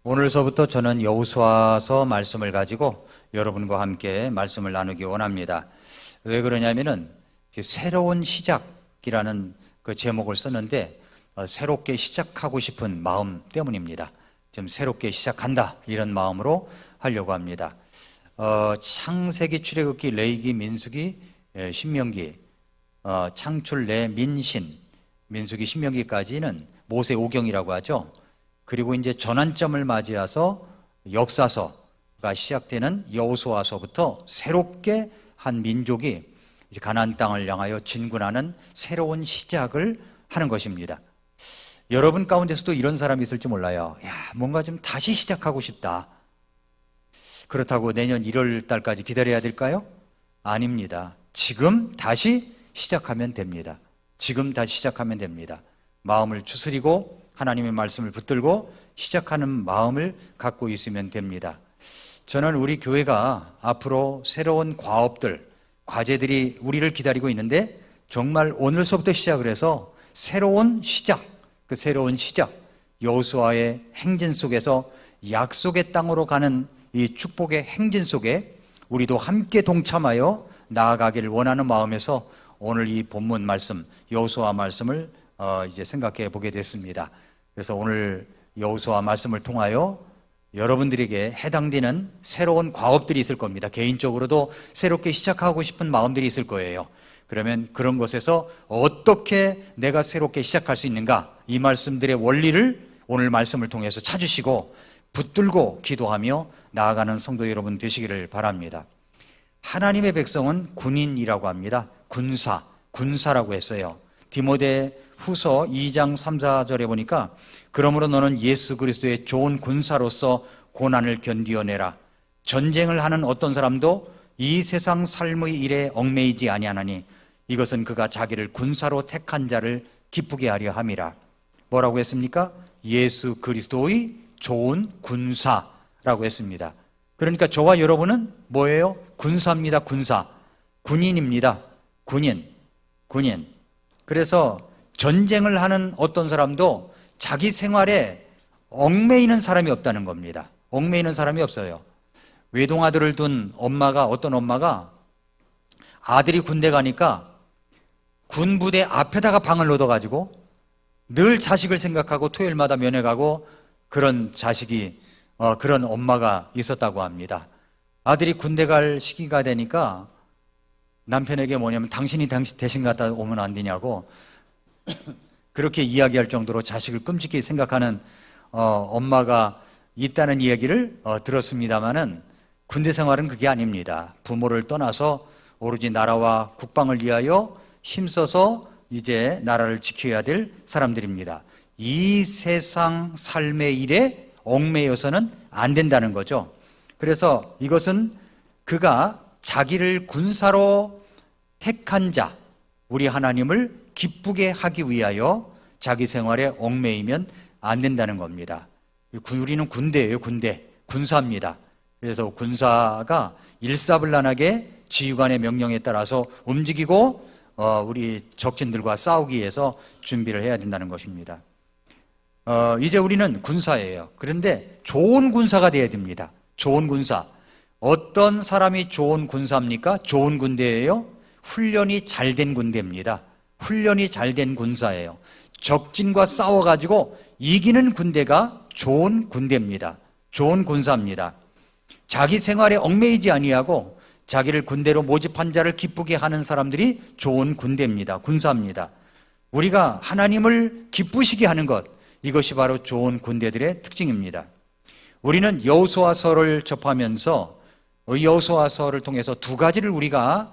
오늘서부터 저는 여호수아서 말씀을 가지고 여러분과 함께 말씀을 나누기 원합니다. 왜 그러냐면은 새로운 시작이라는 그 제목을 썼는데 새롭게 시작하고 싶은 마음 때문입니다. 좀 새롭게 시작한다 이런 마음으로 하려고 합니다. 창세기, 출애굽기, 레위기, 민수기, 신명기, 창출, 내, 민신, 민수기, 신명기까지는 모세오경이라고 하죠. 그리고 이제 전환점을 맞이해서 역사서가 시작되는 여호수아서부터 새롭게 한 민족이 이제 가나안 땅을 향하여 진군하는 새로운 시작을 하는 것입니다. 여러분 가운데서도 이런 사람이 있을지 몰라요. 뭔가 좀 다시 시작하고 싶다. 그렇다고 내년 1월 달까지 기다려야 될까요? 아닙니다. 지금 다시 시작하면 됩니다. 지금 다시 시작하면 됩니다. 마음을 추스리고 하나님의 말씀을 붙들고 시작하는 마음을 갖고 있으면 됩니다. 저는 우리 교회가 앞으로 새로운 과업들, 과제들이 우리를 기다리고 있는데 정말 오늘서부터 시작을 해서 새로운 시작, 그 새로운 시작, 여호수아의 행진 속에서 약속의 땅으로 가는 이 축복의 행진 속에 우리도 함께 동참하여 나아가기를 원하는 마음에서 오늘 이 본문 말씀, 여호수아 말씀을 이제 생각해 보게 됐습니다. 그래서 오늘 여호수아 말씀을 통하여 여러분들에게 해당되는 새로운 과업들이 있을 겁니다. 개인적으로도 새롭게 시작하고 싶은 마음들이 있을 거예요. 그러면 그런 것에서 어떻게 내가 새롭게 시작할 수 있는가, 이 말씀들의 원리를 오늘 말씀을 통해서 찾으시고 붙들고 기도하며 나아가는 성도 여러분 되시기를 바랍니다. 하나님의 백성은 군인이라고 합니다. 군사라고 했어요. 디모데 후서 2장 3, 4절에 보니까 그러므로 너는 예수 그리스도의 좋은 군사로서 고난을 견디어내라. 전쟁을 하는 어떤 사람도 이 세상 삶의 일에 얽매이지 아니하나니 이것은 그가 자기를 군사로 택한 자를 기쁘게 하려 함이라. 뭐라고 했습니까? 예수 그리스도의 좋은 군사라고 했습니다. 그러니까 저와 여러분은 뭐예요? 군사입니다. 군인입니다. 군인. 그래서 전쟁을 하는 어떤 사람도 자기 생활에 얽매이는 사람이 없다는 겁니다. 얽매이는 사람이 없어요. 외동아들을 둔 어떤 엄마가 아들이 군대 가니까 군부대 앞에다가 방을 얻어가지고 늘 자식을 생각하고 토요일마다 면회 가고 그런 그런 엄마가 있었다고 합니다. 아들이 군대 갈 시기가 되니까 남편에게 뭐냐면 당신이 대신 갔다 오면 안 되냐고 그렇게 이야기할 정도로 자식을 끔찍히 생각하는 엄마가 있다는 이야기를 들었습니다마는 군대 생활은 그게 아닙니다. 부모를 떠나서 오로지 나라와 국방을 위하여 힘써서 이제 나라를 지켜야 될 사람들입니다. 이 세상 삶의 일에 얽매여서는 안 된다는 거죠. 그래서 이것은 그가 자기를 군사로 택한 자, 우리 하나님을 기쁘게 하기 위하여 자기 생활에 얽매이면 안 된다는 겁니다. 우리는 군대예요. 군사입니다. 그래서 군사가 일사불란하게 지휘관의 명령에 따라서 움직이고 우리 적진들과 싸우기 위해서 준비를 해야 된다는 것입니다. 이제 우리는 군사예요. 그런데 좋은 군사가 되어야 됩니다. 좋은 군사. 어떤 사람이 좋은 군사입니까? 좋은 군대예요. 훈련이 잘 된 군대입니다. 훈련이 잘 된 군사예요. 적진과 싸워가지고 이기는 군대가 좋은 군대입니다. 좋은 군사입니다. 자기 생활에 얽매이지 아니하고 자기를 군대로 모집한 자를 기쁘게 하는 사람들이 좋은 군대입니다. 군사입니다. 우리가 하나님을 기쁘시게 하는 것, 이것이 바로 좋은 군대들의 특징입니다. 우리는 여호수아서를 접하면서 여호수아서를 통해서 두 가지를 우리가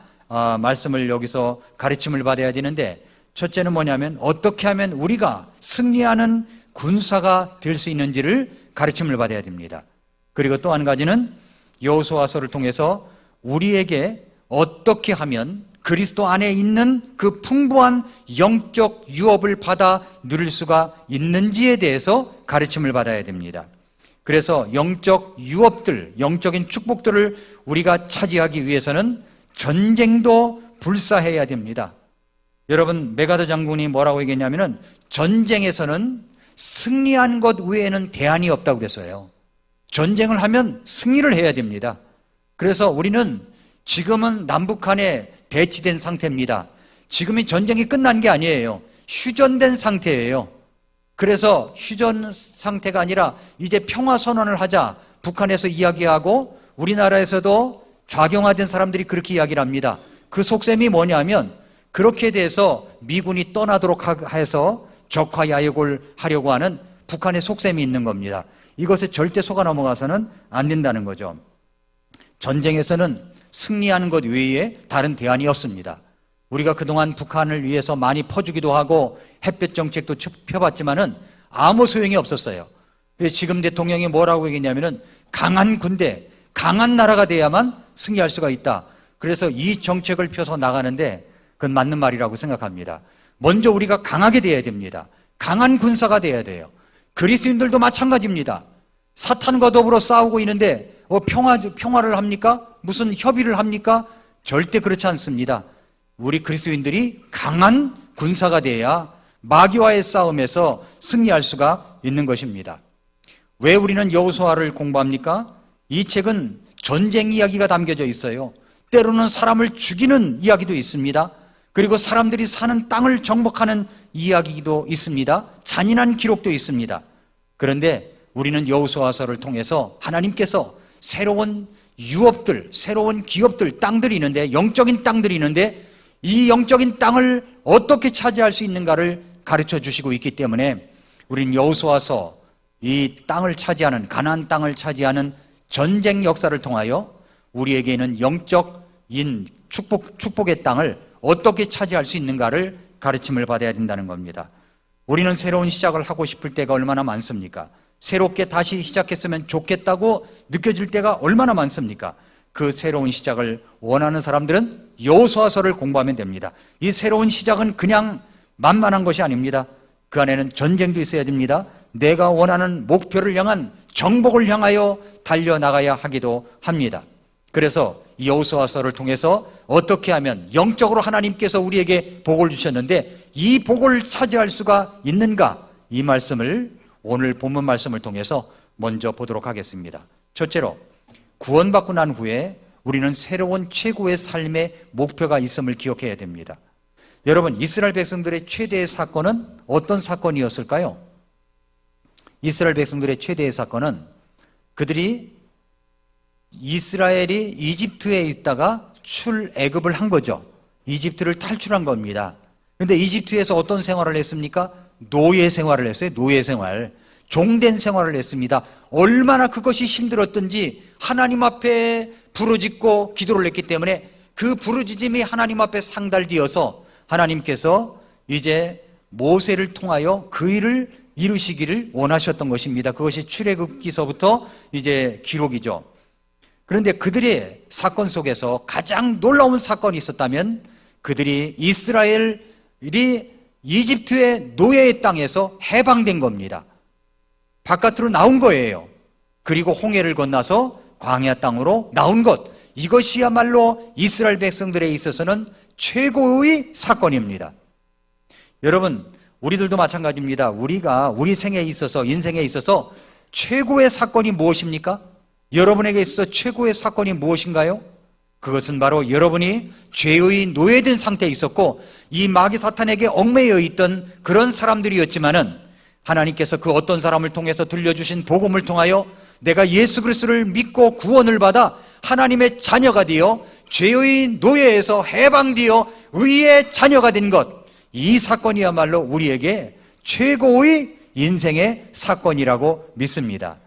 말씀을 여기서 가르침을 받아야 되는데, 첫째는 뭐냐면 어떻게 하면 우리가 승리하는 군사가 될 수 있는지를 가르침을 받아야 됩니다. 그리고 또 한 가지는 여호수아서를 통해서 우리에게 어떻게 하면 그리스도 안에 있는 그 풍부한 영적 유업을 받아 누릴 수가 있는지에 대해서 가르침을 받아야 됩니다. 그래서 영적 유업들, 영적인 축복들을 우리가 차지하기 위해서는 전쟁도 불사해야 됩니다. 여러분, 메가더 장군이 뭐라고 얘기했냐면은 전쟁에서는 승리한 것 외에는 대안이 없다고 그랬어요. 전쟁을 하면 승리를 해야 됩니다. 그래서 우리는 지금은 남북한에 대치된 상태입니다. 지금이 전쟁이 끝난 게 아니에요. 휴전된 상태예요. 그래서 휴전 상태가 아니라 이제 평화선언을 하자 북한에서 이야기하고 우리나라에서도 좌경화된 사람들이 그렇게 이야기를 합니다. 그 속셈이 뭐냐면 그렇게 돼서 미군이 떠나도록 해서 적화야욕을 하려고 하는 북한의 속셈이 있는 겁니다. 이것에 절대 속아 넘어가서는 안 된다는 거죠. 전쟁에서는 승리하는 것 외에 다른 대안이 없습니다. 우리가 그동안 북한을 위해서 많이 퍼주기도 하고 햇볕 정책도 펴봤지만은 아무 소용이 없었어요. 지금 대통령이 뭐라고 얘기했냐면은 강한 군대, 강한 나라가 돼야만 승리할 수가 있다. 그래서 이 정책을 펴서 나가는데 그건 맞는 말이라고 생각합니다. 먼저 우리가 강하게 돼야 됩니다. 강한 군사가 돼야 돼요. 그리스도인들도 마찬가지입니다. 사탄과 더불어 싸우고 있는데 평화를 합니까? 무슨 협의를 합니까? 절대 그렇지 않습니다. 우리 그리스도인들이 강한 군사가 돼야 마귀와의 싸움에서 승리할 수가 있는 것입니다. 왜 우리는 여호수아를 공부합니까? 이 책은 전쟁 이야기가 담겨져 있어요. 때로는 사람을 죽이는 이야기도 있습니다. 그리고 사람들이 사는 땅을 정복하는 이야기도 있습니다. 잔인한 기록도 있습니다. 그런데 우리는 여호수아서를 통해서 하나님께서 새로운 유업들, 새로운 기업들, 땅들이 있는데, 영적인 땅들이 있는데 이 영적인 땅을 어떻게 차지할 수 있는가를 가르쳐 주시고 있기 때문에 우리는 여호수아서 이 땅을 차지하는, 가나안 땅을 차지하는 전쟁 역사를 통하여 우리에게는 영적인 축복의 땅을 어떻게 차지할 수 있는가를 가르침을 받아야 된다는 겁니다. 우리는 새로운 시작을 하고 싶을 때가 얼마나 많습니까? 새롭게 다시 시작했으면 좋겠다고 느껴질 때가 얼마나 많습니까? 그 새로운 시작을 원하는 사람들은 여호수아서를 공부하면 됩니다. 이 새로운 시작은 그냥 만만한 것이 아닙니다. 그 안에는 전쟁도 있어야 됩니다. 내가 원하는 목표를 향한 정복을 향하여 달려나가야 하기도 합니다. 그래서 이 여호수아서를 통해서 어떻게 하면 영적으로 하나님께서 우리에게 복을 주셨는데 이 복을 차지할 수가 있는가, 이 말씀을 오늘 본문 말씀을 통해서 먼저 보도록 하겠습니다. 첫째로, 구원받고 난 후에 우리는 새로운 최고의 삶의 목표가 있음을 기억해야 됩니다. 여러분, 이스라엘 백성들의 최대의 사건은 어떤 사건이었을까요? 이스라엘 백성들의 최대의 사건은 그들이 이스라엘이 이집트에 있다가 출애굽을 한 거죠. 이집트를 탈출한 겁니다. 그런데 이집트에서 어떤 생활을 했습니까? 노예 생활을 했어요. 노예 생활. 종된 생활을 했습니다. 얼마나 그것이 힘들었던지 하나님 앞에 부르짖고 기도를 했기 때문에 그 부르짖음이 하나님 앞에 상달되어서 하나님께서 이제 모세를 통하여 그 일을 이루시기를 원하셨던 것입니다. 그것이 출애굽기서부터 이제 기록이죠. 그런데 그들의 사건 속에서 가장 놀라운 사건이 있었다면 그들이 이스라엘이 이집트의 노예의 땅에서 해방된 겁니다. 바깥으로 나온 거예요. 그리고 홍해를 건너서 광야 땅으로 나온 것, 이것이야말로 이스라엘 백성들에 있어서는 최고의 사건입니다. 여러분, 우리들도 마찬가지입니다. 우리가 우리 생에 있어서, 인생에 있어서 최고의 사건이 무엇입니까? 여러분에게 있어서 최고의 사건이 무엇인가요? 그것은 바로 여러분이 죄의 노예된 상태에 있었고 이 마귀 사탄에게 얽매여 있던 그런 사람들이었지만은 하나님께서 그 어떤 사람을 통해서 들려주신 복음을 통하여 내가 예수 그리스도를 믿고 구원을 받아 하나님의 자녀가 되어 죄의 노예에서 해방되어 의의 자녀가 된 것, 이 사건이야말로 우리에게 최고의 인생의 사건이라고 믿습니다.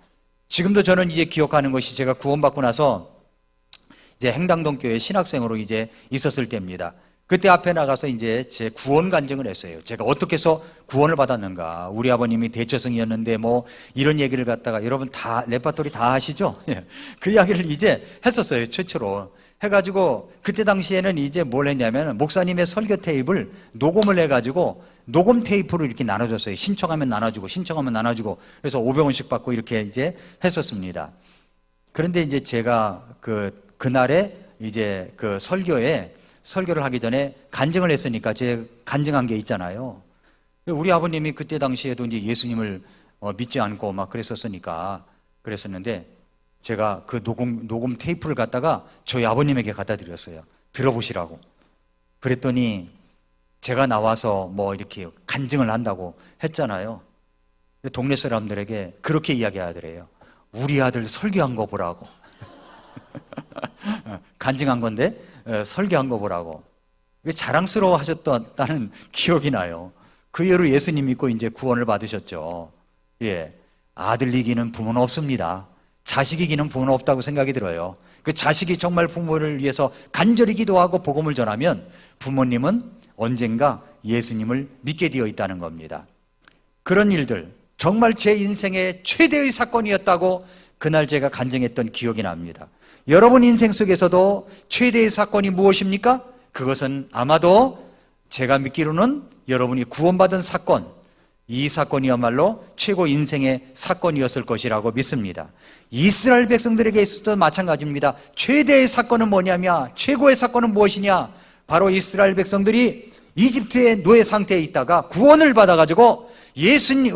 지금도 저는 이제 기억하는 것이 제가 구원받고 나서 이제 행당동 교회 신학생으로 이제 있었을 때입니다. 그때 앞에 나가서 이제 제 구원 간증을 했어요. 제가 어떻게 해서 구원을 받았는가. 우리 아버님이 대처성이었는데 뭐 이런 얘기를 갖다가 여러분 다 레파토리 다 아시죠? 그 이야기를 이제 했었어요. 최초로. 해가지고 그때 당시에는 이제 뭘 했냐면 목사님의 설교 테이프를 녹음을 해가지고 녹음 테이프로 이렇게 나눠줬어요. 신청하면 나눠주고 신청하면 나눠주고 그래서 500원씩 받고 이렇게 이제 했었습니다. 그런데 이제 제가 그날에 이제 그 설교를 하기 전에 간증을 했으니까 제가 간증한 게 있잖아요. 우리 아버님이 그때 당시에도 이제 예수님을 믿지 않고 막 그랬었으니까 그랬었는데 제가 그 녹음 테이프를 갖다가 저희 아버님에게 갖다 드렸어요. 들어보시라고. 그랬더니 제가 나와서 뭐 이렇게 간증을 한다고 했잖아요. 동네 사람들에게 그렇게 이야기하더래요. 우리 아들 설교한 거 보라고. 간증한 건데 설교한 거 보라고. 자랑스러워 하셨다는 기억이 나요. 그 예로 예수님 믿고 이제 구원을 받으셨죠. 예. 아들 이기는 부모는 없습니다. 자식 이기는 부모는 없다고 생각이 들어요. 그 자식이 정말 부모를 위해서 간절히 기도하고 복음을 전하면 부모님은 언젠가 예수님을 믿게 되어 있다는 겁니다. 그런 일들, 정말 제 인생의 최대의 사건이었다고 그날 제가 간증했던 기억이 납니다. 여러분 인생 속에서도 최대의 사건이 무엇입니까? 그것은 아마도 제가 믿기로는 여러분이 구원받은 사건, 이 사건이야말로 최고 인생의 사건이었을 것이라고 믿습니다. 이스라엘 백성들에게 있어도 마찬가지입니다. 최대의 사건은 뭐냐면, 최고의 사건은 무엇이냐? 바로 이스라엘 백성들이 이집트의 노예 상태에 있다가 구원을 받아가지고 예수님,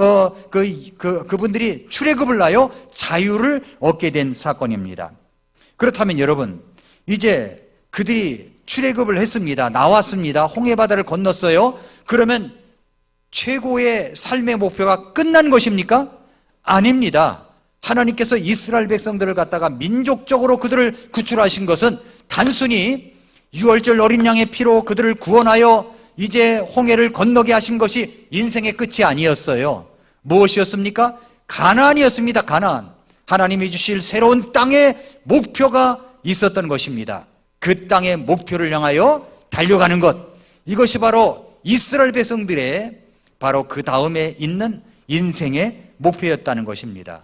그분들이 출애굽을 하여 자유를 얻게 된 사건입니다. 그렇다면 여러분, 이제 그들이 출애굽을 했습니다. 나왔습니다. 홍해바다를 건넜어요. 그러면 최고의 삶의 목표가 끝난 것입니까? 아닙니다. 하나님께서 이스라엘 백성들을 갖다가 민족적으로 그들을 구출하신 것은 단순히 유월절 어린 양의 피로 그들을 구원하여 이제 홍해를 건너게 하신 것이 인생의 끝이 아니었어요. 무엇이었습니까? 가나안이었습니다. 가나안. 하나님이 주실 새로운 땅의 목표가 있었던 것입니다. 그 땅의 목표를 향하여 달려가는 것, 이것이 바로 이스라엘 백성들의 바로 그 다음에 있는 인생의 목표였다는 것입니다.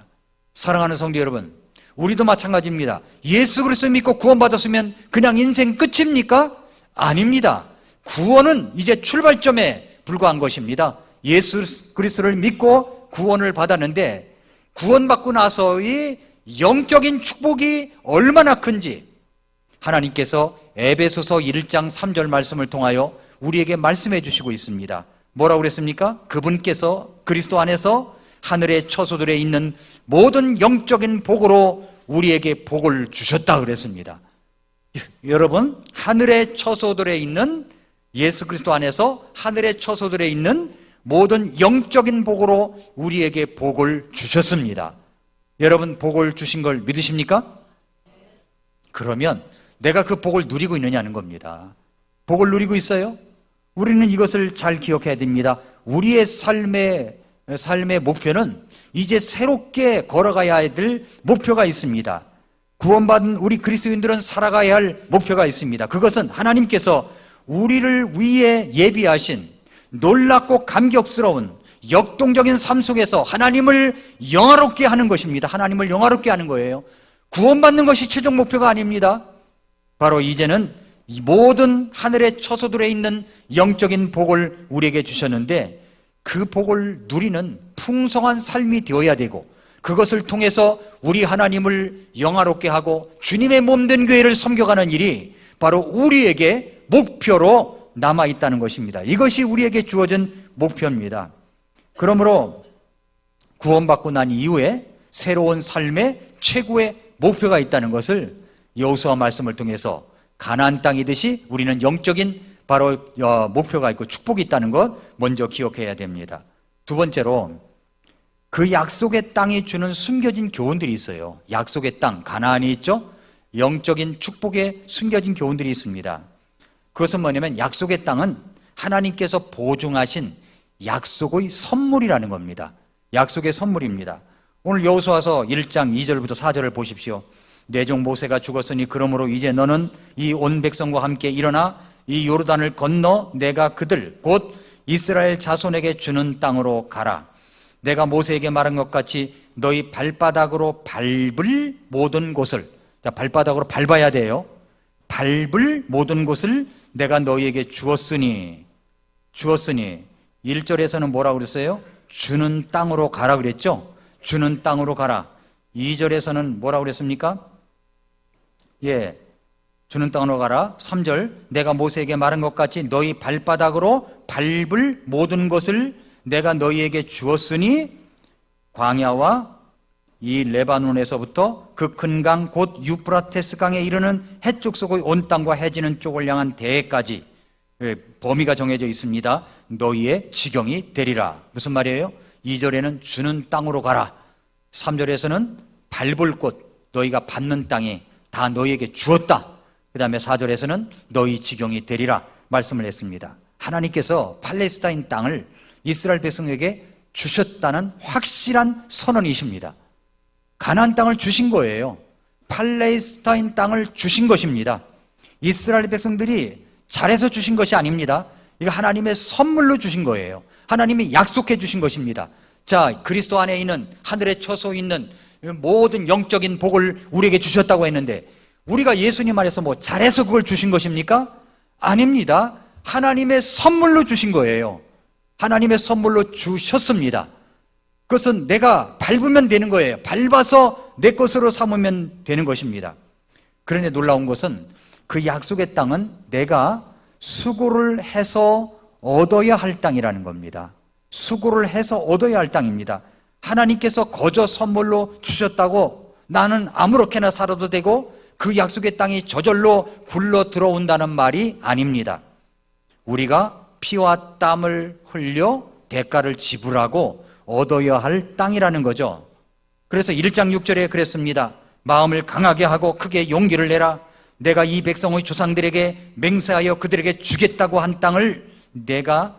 사랑하는 성도 여러분, 우리도 마찬가지입니다. 예수 그리스도 믿고 구원받았으면 그냥 인생 끝입니까? 아닙니다. 구원은 이제 출발점에 불과한 것입니다. 예수 그리스도를 믿고 구원을 받았는데 구원받고 나서의 영적인 축복이 얼마나 큰지 하나님께서 에베소서 1장 3절 말씀을 통하여 우리에게 말씀해 주시고 있습니다. 뭐라고 그랬습니까? 그분께서 그리스도 안에서 하늘의 처소들에 있는 모든 영적인 복으로 우리에게 복을 주셨다 그랬습니다. 여러분, 하늘의 처소들에 있는 예수 그리스도 안에서 하늘의 처소들에 있는 모든 영적인 복으로 우리에게 복을 주셨습니다. 여러분, 복을 주신 걸 믿으십니까? 그러면 내가 그 복을 누리고 있느냐는 겁니다. 복을 누리고 있어요? 우리는 이것을 잘 기억해야 됩니다. 우리의 삶의 목표는 이제 새롭게 걸어가야 될 목표가 있습니다. 구원받은 우리 그리스도인들은 살아가야 할 목표가 있습니다. 그것은 하나님께서 우리를 위해 예비하신 놀랍고 감격스러운 역동적인 삶 속에서 하나님을 영화롭게 하는 것입니다. 하나님을 영화롭게 하는 거예요. 구원받는 것이 최종 목표가 아닙니다. 바로 이제는 이 모든 하늘의 처소들에 있는 영적인 복을 우리에게 주셨는데 그 복을 누리는 풍성한 삶이 되어야 되고 그것을 통해서 우리 하나님을 영화롭게 하고 주님의 몸된 교회를 섬겨가는 일이 바로 우리에게 목표로 남아있다는 것입니다. 이것이 우리에게 주어진 목표입니다. 그러므로 구원받고 난 이후에 새로운 삶의 최고의 목표가 있다는 것을 여호수아 말씀을 통해서 가나안 땅이듯이 우리는 영적인 바로 목표가 있고 축복이 있다는 것 먼저 기억해야 됩니다. 두 번째로 그 약속의 땅이 주는 숨겨진 교훈들이 있어요. 약속의 땅, 가나안이 있죠? 영적인 축복에 숨겨진 교훈들이 있습니다. 그것은 뭐냐면 약속의 땅은 하나님께서 보증하신 약속의 선물이라는 겁니다. 약속의 선물입니다. 오늘 여호수아서 1장 2절부터 4절을 보십시오. 내 종 모세가 죽었으니 그러므로 이제 너는 이 온 백성과 함께 일어나 이 요르단을 건너 내가 그들 곧 이스라엘 자손에게 주는 땅으로 가라. 내가 모세에게 말한 것 같이 너희 발바닥으로 밟을 모든 곳을, 발바닥으로 밟아야 돼요. 밟을 모든 곳을 내가 너희에게 주었으니 1절에서는 뭐라고 그랬어요? 주는 땅으로 가라 그랬죠? 주는 땅으로 가라. 2절에서는 뭐라고 그랬습니까? 예, 주는 땅으로 가라. 3절, 내가 모세에게 말한 것 같이 너희 발바닥으로 밟을 모든 것을 내가 너희에게 주었으니 광야와 이 레바논에서부터 그 큰 강 곧 유프라테스 강에 이르는 해쪽 속의 온 땅과 해지는 쪽을 향한 대해까지 범위가 정해져 있습니다. 너희의 지경이 되리라. 무슨 말이에요? 2절에는 주는 땅으로 가라. 3절에서는 밟을 곳, 너희가 받는 땅이 다 너희에게 주었다. 그 다음에 4절에서는 너희 지경이 되리라 말씀을 했습니다. 하나님께서 팔레스타인 땅을 이스라엘 백성에게 주셨다는 확실한 선언이십니다. 가나안 땅을 주신 거예요. 팔레스타인 땅을 주신 것입니다. 이스라엘 백성들이 잘해서 주신 것이 아닙니다. 이거 하나님의 선물로 주신 거예요. 하나님이 약속해 주신 것입니다. 자, 그리스도 안에 있는 하늘에 처소 있는 모든 영적인 복을 우리에게 주셨다고 했는데 우리가 예수님 안에서 뭐 잘해서 그걸 주신 것입니까? 아닙니다. 하나님의 선물로 주신 거예요. 하나님의 선물로 주셨습니다. 그것은 내가 밟으면 되는 거예요. 밟아서 내 것으로 삼으면 되는 것입니다. 그런데 놀라운 것은 그 약속의 땅은 내가 수고를 해서 얻어야 할 땅이라는 겁니다. 수고를 해서 얻어야 할 땅입니다. 하나님께서 거저 선물로 주셨다고 나는 아무렇게나 살아도 되고 그 약속의 땅이 저절로 굴러 들어온다는 말이 아닙니다. 우리가 피와 땀을 흘려 대가를 지불하고 얻어야 할 땅이라는 거죠. 그래서 1장 6절에 그랬습니다. 마음을 강하게 하고 크게 용기를 내라. 내가 이 백성의 조상들에게 맹세하여 그들에게 주겠다고 한 땅을 네가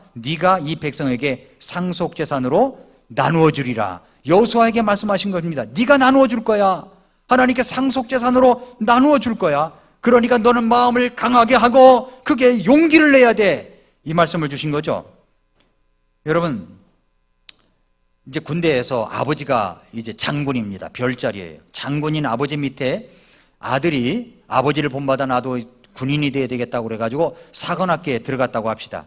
이 백성에게 상속재산으로 나누어 주리라. 여호수아에게 말씀하신 겁니다. 네가 나누어 줄 거야. 하나님께 상속재산으로 나누어 줄 거야. 그러니까 너는 마음을 강하게 하고 크게 용기를 내야 돼. 이 말씀을 주신 거죠. 여러분, 이제 군대에서 아버지가 이제 장군입니다. 별자리예요. 장군인 아버지 밑에 아들이 아버지를 본받아 나도 군인이 돼야 되겠다고 그래가지고 사관학교에 들어갔다고 합시다.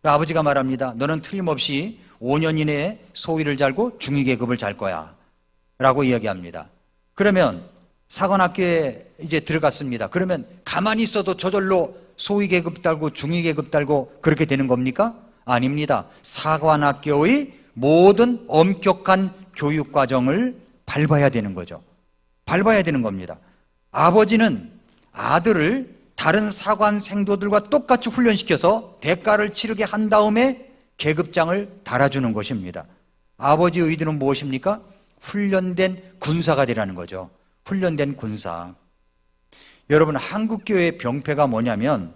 아버지가 말합니다. 너는 틀림없이 5년 이내에 소위를 잘고 중위계급을 잘 거야 라고 이야기합니다. 그러면 사관학교에 이제 들어갔습니다. 그러면 가만히 있어도 저절로 소위계급 달고 중위계급 달고 그렇게 되는 겁니까? 아닙니다. 사관학교의 모든 엄격한 교육과정을 밟아야 되는 거죠. 밟아야 되는 겁니다. 아버지는 아들을 다른 사관 생도들과 똑같이 훈련시켜서 대가를 치르게 한 다음에 계급장을 달아주는 것입니다. 아버지의 의도는 무엇입니까? 훈련된 군사가 되라는 거죠. 훈련된 군사. 여러분, 한국교회의 병폐가 뭐냐면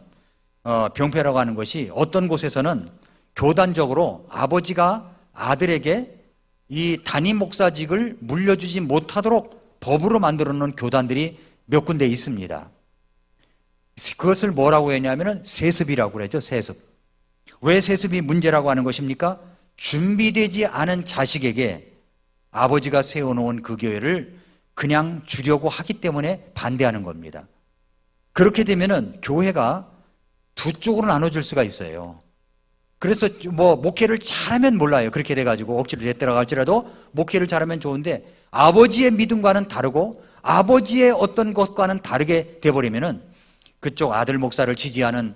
병폐라고 하는 것이 어떤 곳에서는 교단적으로 아버지가 아들에게 이 담임 목사직을 물려주지 못하도록 법으로 만들어 놓은 교단들이 몇 군데 있습니다. 그것을 뭐라고 했냐면 세습이라고 그러죠. 세습. 왜 세습이 문제라고 하는 것입니까? 준비되지 않은 자식에게 아버지가 세워놓은 그 교회를 그냥 주려고 하기 때문에 반대하는 겁니다. 그렇게 되면은 교회가 두 쪽으로 나눠질 수가 있어요. 그래서 뭐 목회를 잘하면 몰라요. 그렇게 돼가지고 억지로 됐더라 할지라도 목회를 잘하면 좋은데 아버지의 믿음과는 다르고 아버지의 어떤 것과는 다르게 돼버리면은 그쪽 아들 목사를 지지하는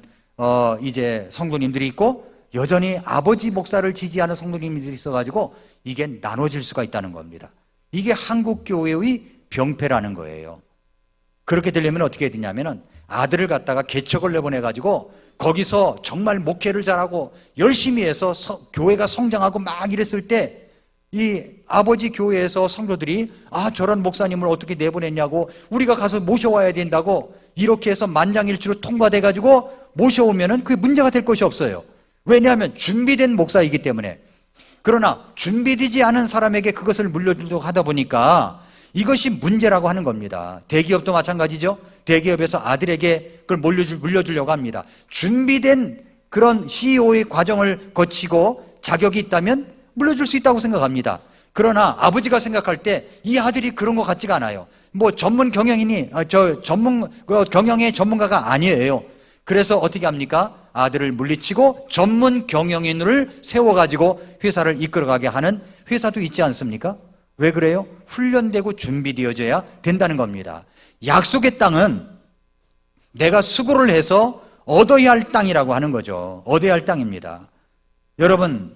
이제 성도님들이 있고 여전히 아버지 목사를 지지하는 성도님들이 있어가지고 이게 나눠질 수가 있다는 겁니다. 이게 한국 교회의 병폐라는 거예요. 그렇게 되려면 어떻게 해야 되냐면은 아들을 갖다가 개척을 내보내가지고 거기서 정말 목회를 잘하고 열심히 해서 교회가 성장하고 막 이랬을 때 이 아버지 교회에서 성도들이 저런 목사님을 어떻게 내보냈냐고 우리가 가서 모셔와야 된다고 이렇게 해서 만장일치로 통과돼가지고 모셔오면은 그게 문제가 될 것이 없어요. 왜냐하면 준비된 목사이기 때문에. 그러나 준비되지 않은 사람에게 그것을 물려주려고 하다 보니까 이것이 문제라고 하는 겁니다. 대기업도 마찬가지죠. 대기업에서 아들에게 그걸 물려주려고 합니다. 준비된 그런 CEO의 과정을 거치고 자격이 있다면 물려줄 수 있다고 생각합니다. 그러나 아버지가 생각할 때 이 아들이 그런 것 같지가 않아요. 뭐 전문 경영인이 경영의 전문가가 아니에요. 그래서 어떻게 합니까? 아들을 물리치고 전문 경영인을 세워가지고 회사를 이끌어가게 하는 회사도 있지 않습니까? 왜 그래요? 훈련되고 준비되어져야 된다는 겁니다. 약속의 땅은 내가 수고를 해서 얻어야 할 땅이라고 하는 거죠. 얻어야 할 땅입니다. 여러분,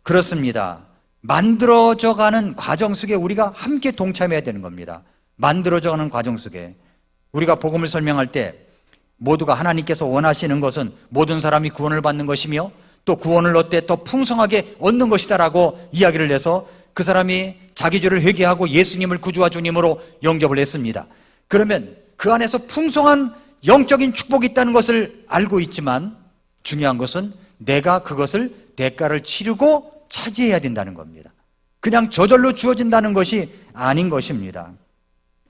그렇습니다. 만들어져가는 과정 속에 우리가 함께 동참해야 되는 겁니다. 만들어져가는 과정 속에 우리가 복음을 설명할 때 모두가 하나님께서 원하시는 것은 모든 사람이 구원을 받는 것이며 또 구원을 얻되 더 풍성하게 얻는 것이다라고 이야기를 해서 그 사람이 자기 죄를 회개하고 예수님을 구주와 주님으로 영접을 했습니다. 그러면 그 안에서 풍성한 영적인 축복이 있다는 것을 알고 있지만 중요한 것은 내가 그것을 대가를 치르고 차지해야 된다는 겁니다. 그냥 저절로 주어진다는 것이 아닌 것입니다.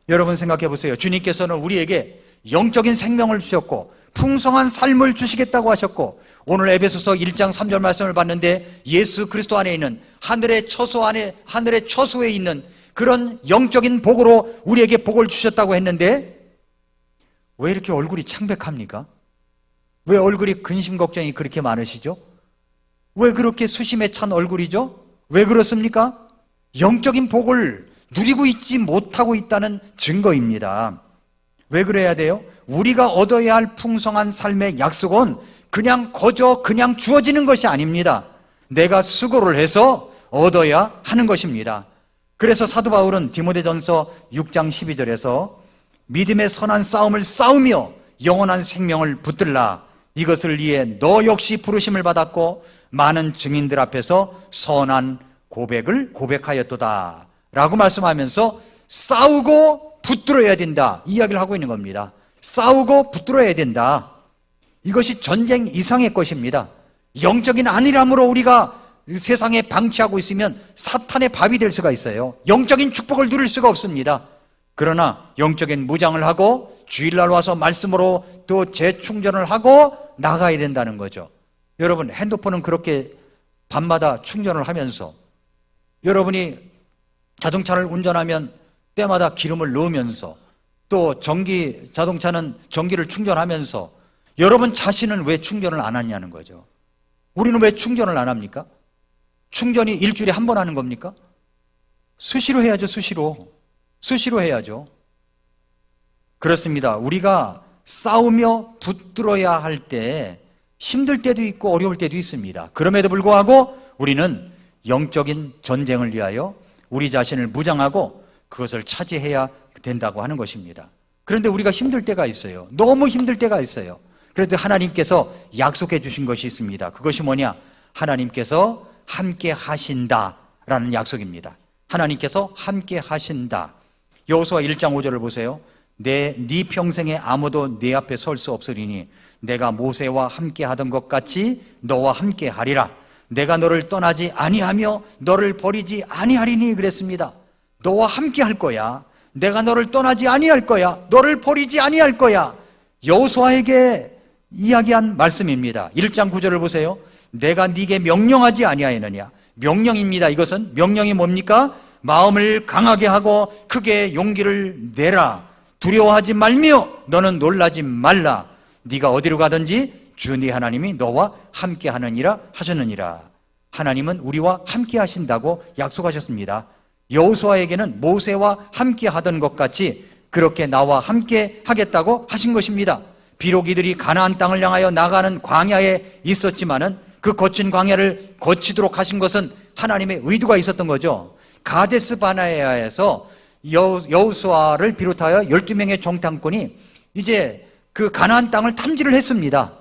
여러분 생각해 보세요. 주님께서는 우리에게 영적인 생명을 주셨고 풍성한 삶을 주시겠다고 하셨고 오늘 에베소서 1장 3절 말씀을 봤는데 예수 그리스도 안에 있는 하늘의 처소에 있는 그런 영적인 복으로 우리에게 복을 주셨다고 했는데 왜 이렇게 얼굴이 창백합니까? 왜 얼굴이 근심 걱정이 그렇게 많으시죠? 왜 그렇게 수심에 찬 얼굴이죠? 왜 그렇습니까? 영적인 복을 누리고 있지 못하고 있다는 증거입니다. 왜 그래야 돼요? 우리가 얻어야 할 풍성한 삶의 약속은 그냥 그냥 주어지는 것이 아닙니다. 내가 수고를 해서 얻어야 하는 것입니다. 그래서 사도 바울은 디모데전서 6장 12절에서 믿음의 선한 싸움을 싸우며 영원한 생명을 붙들라. 이것을 위해 너 역시 부르심을 받았고 많은 증인들 앞에서 선한 고백을 고백하였도다 라고 말씀하면서 싸우고 붙들어야 된다 이야기를 하고 있는 겁니다. 싸우고 붙들어야 된다. 이것이 전쟁 이상의 것입니다. 영적인 안일함으로 우리가 세상에 방치하고 있으면 사탄의 밥이 될 수가 있어요. 영적인 축복을 누릴 수가 없습니다. 그러나 영적인 무장을 하고 주일날 와서 말씀으로 또 재충전을 하고 나가야 된다는 거죠. 여러분 핸드폰은 그렇게 밤마다 충전을 하면서 여러분이 자동차를 운전하면 때마다 기름을 넣으면서 또 자동차는 전기를 충전하면서 여러분 자신은 왜 충전을 안 하냐는 거죠. 우리는 왜 충전을 안 합니까? 충전이 일주일에 한 번 하는 겁니까? 수시로 해야죠. 수시로 해야죠. 그렇습니다. 우리가 싸우며 붙들어야 할 때 힘들 때도 있고 어려울 때도 있습니다. 그럼에도 불구하고 우리는 영적인 전쟁을 위하여 우리 자신을 무장하고 그것을 차지해야 된다고 하는 것입니다. 그런데 우리가 힘들 때가 있어요. 너무 힘들 때가 있어요. 그런데 하나님께서 약속해 주신 것이 있습니다. 그것이 뭐냐? 하나님께서 함께 하신다라는 약속입니다. 하나님께서 함께 하신다. 여호수아 1장 5절을 보세요. 네 평생에 아무도 네 앞에 설 수 없으리니 내가 모세와 함께 하던 것 같이 너와 함께 하리라. 내가 너를 떠나지 아니하며 너를 버리지 아니하리니 그랬습니다. 너와 함께 할 거야. 내가 너를 떠나지 아니할 거야. 너를 버리지 아니할 거야. 여호수아에게 이야기한 말씀입니다. 1장 9절을 보세요. 내가 네게 명령하지 아니하였느냐. 명령입니다. 이것은 명령이 뭡니까? 마음을 강하게 하고 크게 용기를 내라. 두려워하지 말며 너는 놀라지 말라. 네가 어디로 가든지 주 네 하나님이 너와 함께 하느니라 하셨느니라. 하나님은 우리와 함께 하신다고 약속하셨습니다. 여호수아에게는 모세와 함께 하던 것 같이 그렇게 나와 함께 하겠다고 하신 것입니다. 비록 이들이 가나안 땅을 향하여 나가는 광야에 있었지만은 그 거친 광야를 거치도록 하신 것은 하나님의 의도가 있었던 거죠. 가데스 바네아에서 여호수아를 비롯하여 12명의 정탐꾼이 이제 그 가나안 땅을 탐지를 했습니다.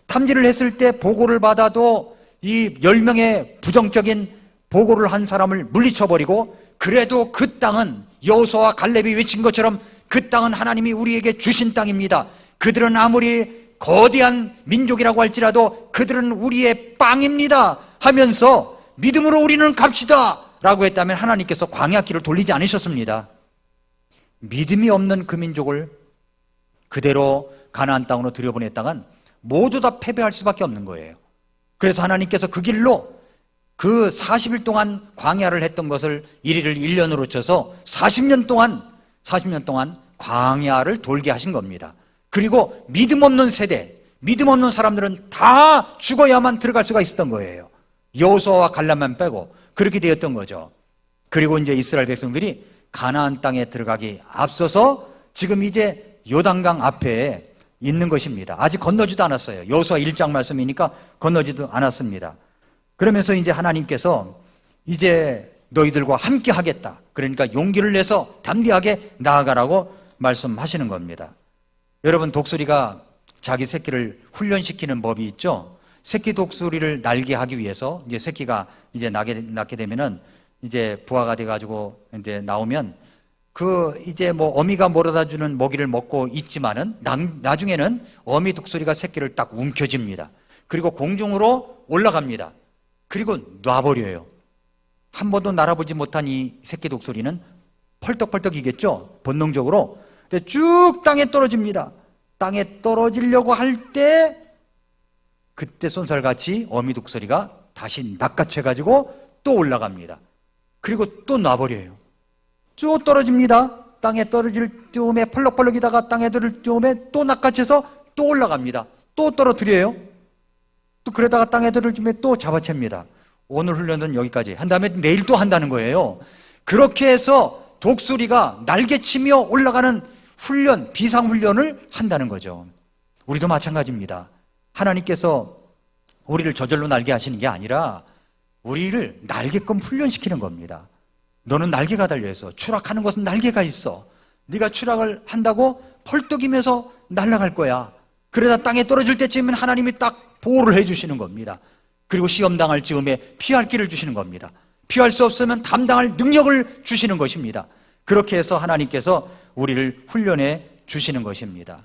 탐지를 했을 때 보고를 받아도 이 10명의 부정적인 보고를 한 사람을 물리쳐버리고 그래도 그 땅은 여호수아와 갈렙이 외친 것처럼 그 땅은 하나님이 우리에게 주신 땅입니다. 그들은 아무리 거대한 민족이라고 할지라도 그들은 우리의 빵입니다 하면서 믿음으로 우리는 갑시다 라고 했다면 하나님께서 광야길을 돌리지 않으셨습니다. 믿음이 없는 그 민족을 그대로 가나안 땅으로 들여보냈다간 모두 다 패배할 수밖에 없는 거예요. 그래서 하나님께서 그 길로 그 40일 동안 광야를 했던 것을 이리를 1년으로 쳐서 40년 동안 광야를 돌게 하신 겁니다. 그리고 믿음 없는 세대, 믿음 없는 사람들은 다 죽어야만 들어갈 수가 있었던 거예요. 여호수아와 갈렙만 빼고 그렇게 되었던 거죠. 그리고 이제 이스라엘 백성들이 가나안 땅에 들어가기 앞서서 지금 이제 요단강 앞에 있는 것입니다. 아직 건너지도 않았어요. 여호수아 1장 말씀이니까 건너지도 않았습니다. 그러면서 이제 하나님께서 이제 너희들과 함께 하겠다. 그러니까 용기를 내서 담대하게 나아가라고 말씀하시는 겁니다. 여러분, 독수리가 자기 새끼를 훈련시키는 법이 있죠. 새끼 독수리를 날게 하기 위해서 이제 새끼가 이제 낳게 되면은 이제 부화가 돼가지고 이제 나오면 이제 어미가 몰아다 주는 먹이를 먹고 있지만은 나중에는 어미 독수리가 새끼를 딱 움켜쥡니다. 그리고 공중으로 올라갑니다. 그리고 놔버려요. 한 번도 날아보지 못한 이 새끼 독수리는 펄떡펄떡이겠죠? 본능적으로. 쭉 땅에 떨어집니다. 땅에 떨어지려고 할 때 그때 쏜살같이 어미 독수리가 다시 낚아채가지고 또 올라갑니다. 그리고 또 놔버려요. 쭉 떨어집니다. 땅에 떨어질 즈음에 펄럭펄럭이다가 땅에 들을 즈음에 또 낚아채서 또 올라갑니다. 또 떨어뜨려요. 또 그러다가 땅에 들을 즈음에 또 잡아챕니다. 오늘 훈련은 여기까지 한 다음에 내일 또 한다는 거예요. 그렇게 해서 독수리가 날개치며 올라가는 훈련, 비상훈련을 한다는 거죠. 우리도 마찬가지입니다. 하나님께서 우리를 저절로 날게 하시는 게 아니라 우리를 날게끔 훈련시키는 겁니다. 너는 날개가 달려있어. 추락하는 것은 날개가 있어. 네가 추락을 한다고 펄떡이면서 날아갈 거야. 그러다 땅에 떨어질 때쯤이면 하나님이 딱 보호를 해주시는 겁니다. 그리고 시험 당할 즈음에 피할 길을 주시는 겁니다. 피할 수 없으면 감당할 능력을 주시는 것입니다. 그렇게 해서 하나님께서 우리를 훈련해 주시는 것입니다.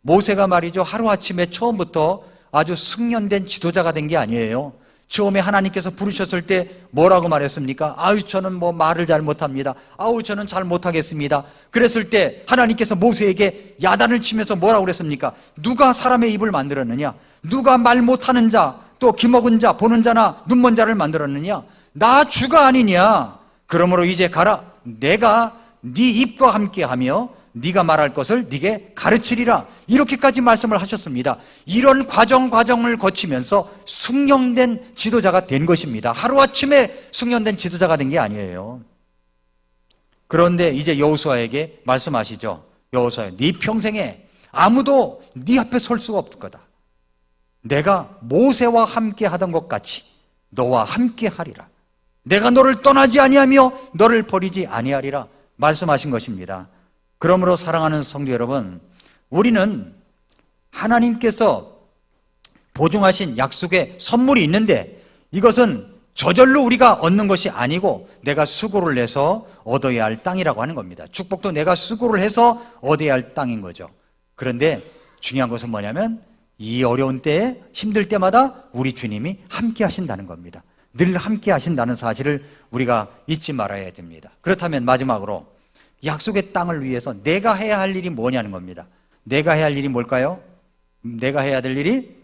모세가 말이죠, 하루아침에 처음부터 아주 숙련된 지도자가 된 게 아니에요. 처음에 하나님께서 부르셨을 때 뭐라고 말했습니까? 아유, 저는 말을 잘 못합니다. 아우, 저는 잘 못하겠습니다. 그랬을 때 하나님께서 모세에게 야단을 치면서 뭐라고 그랬습니까? 누가 사람의 입을 만들었느냐? 누가 말 못하는 자, 또 귀먹은 자, 보는 자나 눈먼 자를 만들었느냐? 나 주가 아니냐? 그러므로 이제 가라. 내가 네 입과 함께하며 네가 말할 것을 네게 가르치리라. 이렇게까지 말씀을 하셨습니다. 이런 과정을 거치면서 숙련된 지도자가 된 것입니다. 하루아침에 숙련된 지도자가 된 게 아니에요. 그런데 이제 여호수아에게 말씀하시죠. 여호수아, 네 평생에 아무도 네 앞에 설 수가 없을 거다. 내가 모세와 함께 하던 것 같이 너와 함께 하리라. 내가 너를 떠나지 아니하며 너를 버리지 아니하리라 말씀하신 것입니다. 그러므로 사랑하는 성도 여러분, 우리는 하나님께서 보증하신 약속의 선물이 있는데 이것은 저절로 우리가 얻는 것이 아니고 내가 수고를 해서 얻어야 할 땅이라고 하는 겁니다. 축복도 내가 수고를 해서 얻어야 할 땅인 거죠. 그런데 중요한 것은 뭐냐면 이 어려운 때에 힘들 때마다 우리 주님이 함께 하신다는 겁니다. 늘 함께 하신다는 사실을 우리가 잊지 말아야 됩니다. 그렇다면 마지막으로 약속의 땅을 위해서 내가 해야 할 일이 뭐냐는 겁니다. 내가 해야 할 일이 뭘까요? 내가 해야 될 일이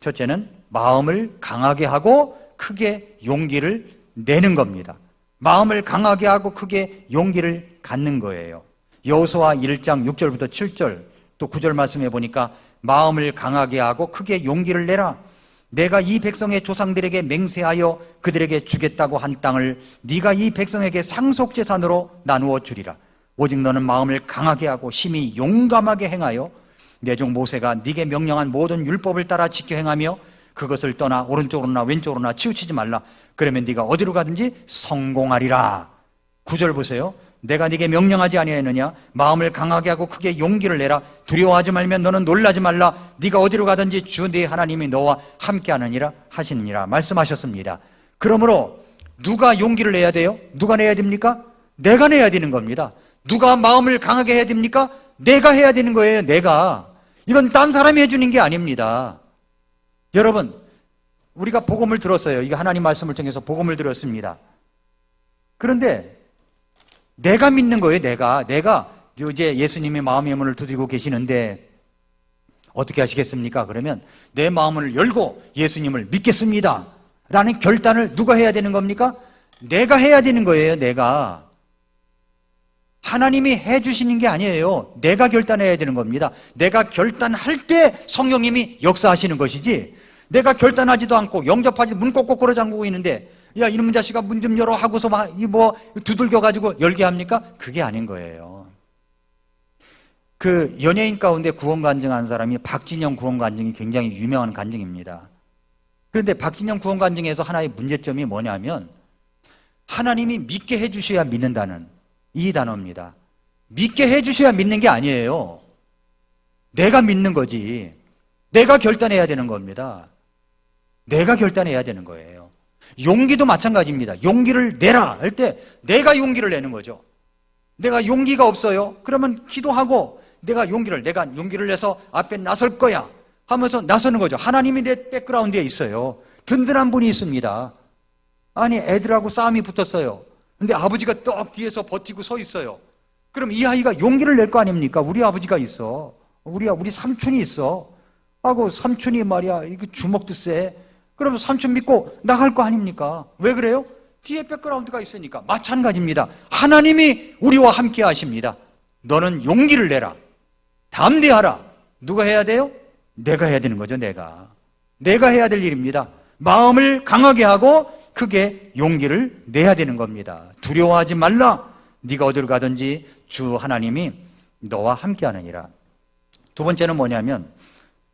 첫째는 마음을 강하게 하고 크게 용기를 내는 겁니다. 마음을 강하게 하고 크게 용기를 갖는 거예요. 여호수아 1장 6절부터 7절 또 9절 말씀해 보니까 마음을 강하게 하고 크게 용기를 내라. 내가 이 백성의 조상들에게 맹세하여 그들에게 주겠다고 한 땅을 네가 이 백성에게 상속재산으로 나누어 주리라. 오직 너는 마음을 강하게 하고 심히 용감하게 행하여 내 종 모세가 네게 명령한 모든 율법을 따라 지켜 행하며 그것을 떠나 오른쪽으로나 왼쪽으로나 치우치지 말라. 그러면 네가 어디로 가든지 성공하리라. 9절 보세요. 내가 네게 명령하지 아니하였느냐? 마음을 강하게 하고 크게 용기를 내라. 두려워하지 말면 너는 놀라지 말라. 네가 어디로 가든지 주 네 하나님이 너와 함께하느니라 하시느니라 말씀하셨습니다. 그러므로 누가 용기를 내야 돼요? 누가 내야 됩니까? 내가 내야 되는 겁니다. 누가 마음을 강하게 해야 됩니까? 내가 해야 되는 거예요. 내가. 이건 딴 사람이 해주는 게 아닙니다. 여러분, 우리가 복음을 들었어요. 이거 하나님 말씀을 통해서 복음을 들었습니다. 그런데 내가 믿는 거예요. 내가 이제 예수님의 마음의 문을 두드리고 계시는데 어떻게 하시겠습니까? 그러면 내 마음을 열고 예수님을 믿겠습니다 라는 결단을 누가 해야 되는 겁니까? 내가 해야 되는 거예요. 내가. 하나님이 해주시는 게 아니에요. 내가 결단해야 되는 겁니다. 내가 결단할 때 성령님이 역사하시는 것이지, 내가 결단하지도 않고 영접하지 문 꼭꼭 걸어 잠그고 있는데 야 이놈 자식아 문 좀 열어 하고서 두들겨 가지고 열게 합니까? 그게 아닌 거예요. 그 연예인 가운데 구원 간증한 사람이 박진영 구원 간증이 굉장히 유명한 간증입니다. 그런데 박진영 구원 간증에서 하나의 문제점이 뭐냐면 하나님이 믿게 해주셔야 믿는다는 이 단어입니다. 믿게 해주셔야 믿는 게 아니에요. 내가 믿는 거지. 내가 결단해야 되는 겁니다. 내가 결단해야 되는 거예요. 용기도 마찬가지입니다. 용기를 내라 할 때 내가 용기를 내는 거죠. 내가 용기가 없어요. 그러면 기도하고 내가 용기를 내서 앞에 나설 거야 하면서 나서는 거죠. 하나님이 내 백그라운드에 있어요. 든든한 분이 있습니다. 아니, 애들하고 싸움이 붙었어요. 근데 아버지가 떡 뒤에서 버티고 서 있어요. 그럼 이 아이가 용기를 낼 거 아닙니까? 우리 아버지가 있어. 우리 삼촌이 있어. 하고 삼촌이 말이야, 이거 주먹도 세. 그러면 삼촌 믿고 나갈 거 아닙니까? 왜 그래요? 뒤에 백그라운드가 있으니까. 마찬가지입니다. 하나님이 우리와 함께 하십니다. 너는 용기를 내라. 담대하라. 누가 해야 돼요? 내가 해야 되는 거죠. 내가 해야 될 일입니다. 마음을 강하게 하고 크게 용기를 내야 되는 겁니다. 두려워하지 말라. 네가 어디로 가든지 주 하나님이 너와 함께 하느니라. 두 번째는 뭐냐면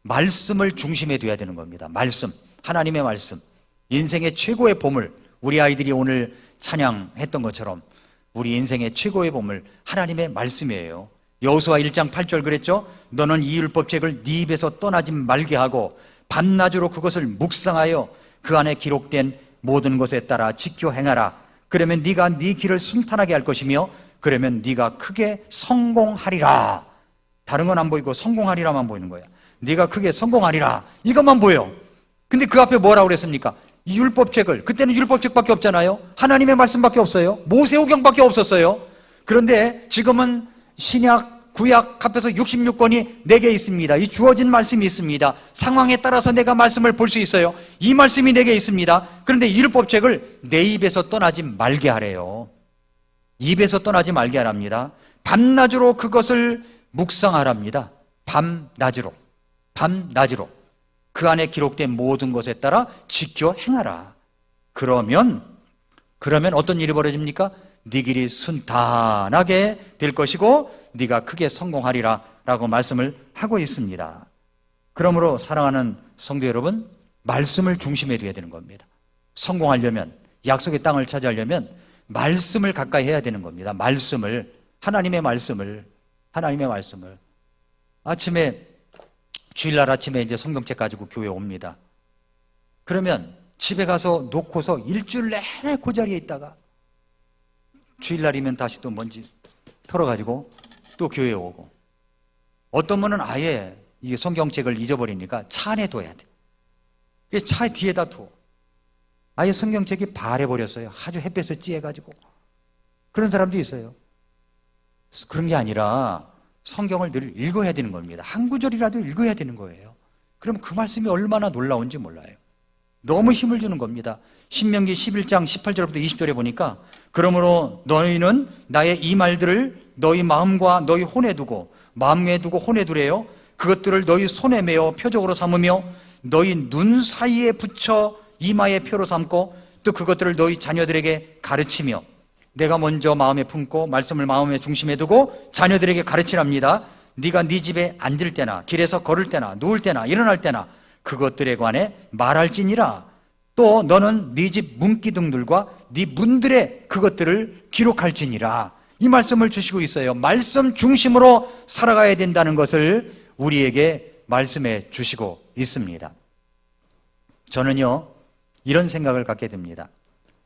말씀을 중심에 둬야 되는 겁니다. 말씀, 하나님의 말씀, 인생의 최고의 보물. 우리 아이들이 오늘 찬양했던 것처럼 우리 인생의 최고의 보물 하나님의 말씀이에요. 여호수아 1장 8절 그랬죠? 너는 이 율법책을 네 입에서 떠나지 말게 하고 밤낮으로 그것을 묵상하여 그 안에 기록된 모든 것에 따라 지켜 행하라. 그러면 네가 네 길을 순탄하게 할 것이며 그러면 네가 크게 성공하리라. 다른 건 안 보이고 성공하리라만 보이는 거야. 네가 크게 성공하리라 이것만 보여. 근데 그 앞에 뭐라고 그랬습니까? 이 율법책을, 그때는 율법책밖에 없잖아요. 하나님의 말씀밖에 없어요. 모세오경밖에 없었어요. 그런데 지금은 신약, 구약 합해서 66권이 내게 있습니다. 이 주어진 말씀이 있습니다. 상황에 따라서 내가 말씀을 볼 수 있어요. 이 말씀이 내게 있습니다. 그런데 이 율법책을 내 입에서 떠나지 말게 하래요. 입에서 떠나지 말게 하랍니다. 밤낮으로 그것을 묵상하랍니다. 밤낮으로 그 안에 기록된 모든 것에 따라 지켜 행하라. 그러면 어떤 일이 벌어집니까? 네 길이 순탄하게 될 것이고 네가 크게 성공하리라 라고 말씀을 하고 있습니다. 그러므로 사랑하는 성도 여러분, 말씀을 중심에 둬야 되는 겁니다. 성공하려면, 약속의 땅을 차지하려면 말씀을 가까이 해야 되는 겁니다. 하나님의 말씀을 주일날 아침에 이제 성경책 가지고 교회에 옵니다. 그러면 집에 가서 놓고서 일주일 내내 그 자리에 있다가 주일날이면 다시 또 먼지 털어가지고 또 교회에 오고, 어떤 분은 아예 이 성경책을 잊어버리니까 차 안에 둬야 돼. 차 뒤에다 둬. 아예 성경책이 바래버렸어요. 아주 햇볕에 찌해가지고. 그런 사람도 있어요. 그런 게 아니라 성경을 늘 읽어야 되는 겁니다. 한 구절이라도 읽어야 되는 거예요. 그럼 그 말씀이 얼마나 놀라운지 몰라요. 너무 힘을 주는 겁니다. 신명기 11장 18절부터 20절에 보니까 그러므로 너희는 나의 이 말들을 너희 마음과 너희 혼에 두고, 마음에 두고 혼에 두래요. 그것들을 너희 손에 메어 표적으로 삼으며 너희 눈 사이에 붙여 이마에 표로 삼고 또 그것들을 너희 자녀들에게 가르치며, 내가 먼저 마음에 품고 말씀을 마음의 중심에 두고 자녀들에게 가르치랍니다. 네가 네 집에 앉을 때나 길에서 걸을 때나 누울 때나 일어날 때나 그것들에 관해 말할지니라. 또 너는 네 집 문기둥들과 네 문들에 그것들을 기록할지니라. 이 말씀을 주시고 있어요. 말씀 중심으로 살아가야 된다는 것을 우리에게 말씀해 주시고 있습니다. 저는요, 이런 생각을 갖게 됩니다.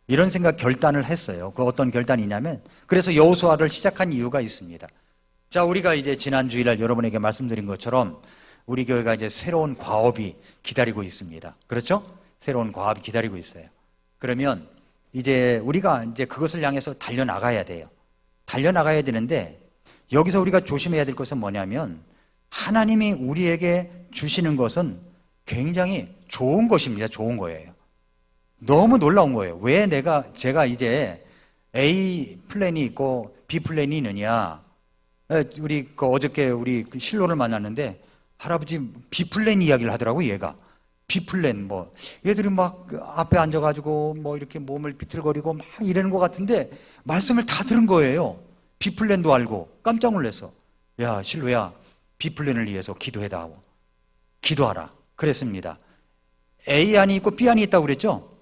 이런 생각 결단을 했어요. 그 어떤 결단이냐면, 그래서 여호수아를 시작한 이유가 있습니다. 자, 우리가 이제 지난 주일날 여러분에게 말씀드린 것처럼 우리 교회가 이제 새로운 과업이 기다리고 있습니다. 그렇죠? 새로운 과업이 기다리고 있어요. 그러면 이제 우리가 이제 그것을 향해서 달려나가야 돼요. 달려나가야 되는데, 여기서 우리가 조심해야 될 것은 뭐냐면, 하나님이 우리에게 주시는 것은 굉장히 좋은 것입니다. 좋은 거예요. 너무 놀라운 거예요. 왜 제가 이제 A 플랜이 있고 B 플랜이 있느냐. 우리 어저께 우리 신로를 만났는데 할아버지 B 플랜 이야기를 하더라고. 얘가 B 플랜 얘들이 막 앞에 앉아가지고 이렇게 몸을 비틀거리고 막 이러는 것 같은데 말씀을 다 들은 거예요. B 플랜도 알고 깜짝 놀랐어. 야, 신로야, B 플랜을 위해서 기도해다오. 기도하라 그랬습니다. A 안이 있고 B 안이 있다고 그랬죠.